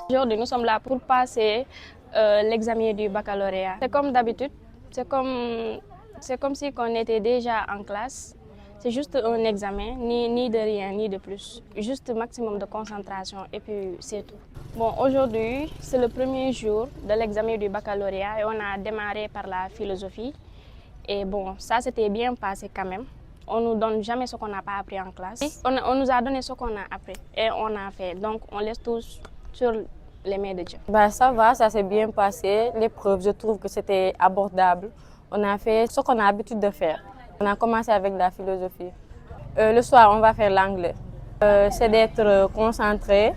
Aujourd'hui, nous sommes là pour passer l'examen du baccalauréat. C'est comme d'habitude, c'est comme si on était déjà en classe. C'est juste un examen, ni de rien, ni de plus. Juste maximum de concentration et puis c'est tout. Bon, aujourd'hui, c'est le premier jour de l'examen du baccalauréat et on a démarré par la philosophie. Et bon, ça s'était bien passé quand même. On ne nous donne jamais ce qu'on n'a pas appris en classe. On nous a donné ce qu'on a appris et on a fait. Donc, on laisse tout sur les mains de Dieu. Ça va, ça s'est bien passé. L'épreuve, je trouve que c'était abordable. On a fait ce qu'on a l'habitude de faire. On a commencé avec la philosophie. Le soir, on va faire l'anglais. C'est d'être concentré,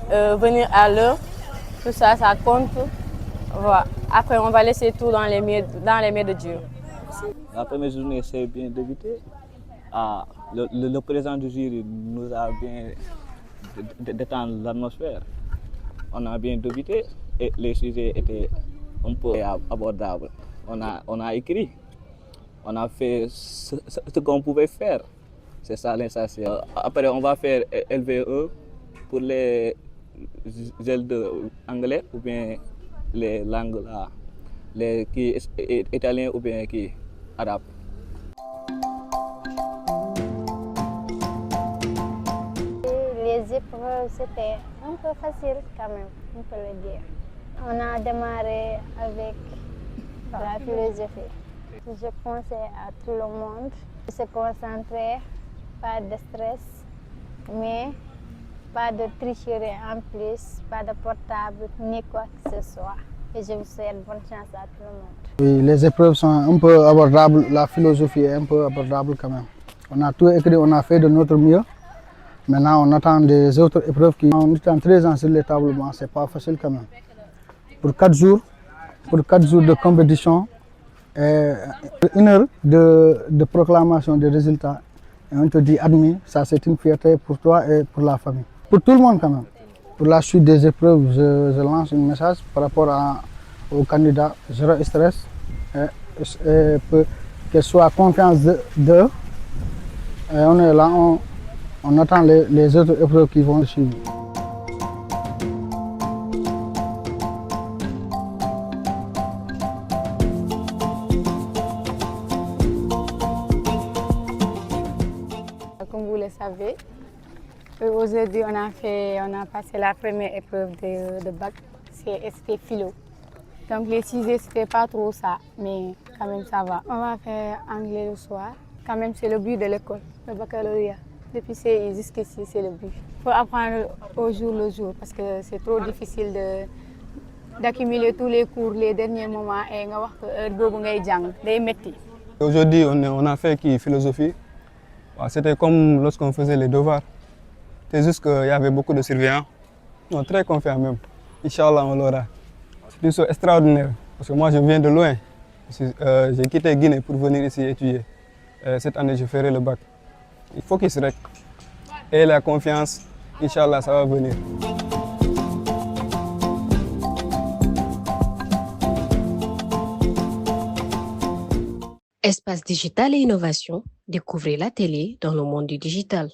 venir à l'heure. Tout ça, ça compte. Voilà. Après, on va laisser tout dans les mains de Dieu. La première journée s'est bien débutée. Le président du jury nous a bien détendu l'atmosphère. On a bien débuté et les sujets étaient un peu abordables. On a écrit, on a fait ce qu'on pouvait faire. C'est ça l'essentiel. Après, on va faire LVE pour les L2 anglais ou bien les langues là, les qui italien ou bien qui arabe. Les épreuves, c'était un peu facile quand même, on peut le dire. On a démarré avec la philosophie. Je conseille à tout le monde de se concentrer, pas de stress, mais pas de tricherie en plus, pas de portable, ni quoi que ce soit. Et je vous souhaite bonne chance à tout le monde. Oui, les épreuves sont un peu abordables, la philosophie est un peu abordable quand même. On a tout écrit, on a fait de notre mieux. Maintenant, on attend des autres épreuves qui ont 13 ans sur les tables. C'est pas facile quand même. Pour 4 jours de compétition, et 1 heure de proclamation des résultats, et on te dit admis, ça c'est une fierté pour toi et pour la famille. Pour tout le monde quand même. Pour la suite des épreuves, je lance un message par rapport aux candidats, zéro stress, et qu'ils soient confiance d'eux. Et on est là, on attend les autres épreuves qui vont suivre. Comme vous le savez, aujourd'hui on a passé la première épreuve de bac, c'était philo. Donc les sujets c'était pas trop ça, mais quand même ça va. On va faire anglais le soir, quand même c'est le but de l'école, le baccalauréat. Depuis CI jusqu'ici, c'est le but. Il faut apprendre au jour le jour parce que c'est trop difficile d'accumuler tous les cours, les derniers moments et nga wax ko ngay jàng day metti. Aujourd'hui, on a fait philosophie. C'était comme lorsqu'on faisait les devoirs. C'est juste qu'il y avait beaucoup de surveillants. Non, très confiant même. Inch'Allah, on l'aura. C'est une chose extraordinaire parce que moi, je viens de loin. J'ai quitté Guinée pour venir ici étudier. Cette année, je ferai le bac. Il faut qu'il se règle. Et la confiance, Inch'Allah, ça va venir. Espace digital et innovation, découvrez la télé dans le monde du digital.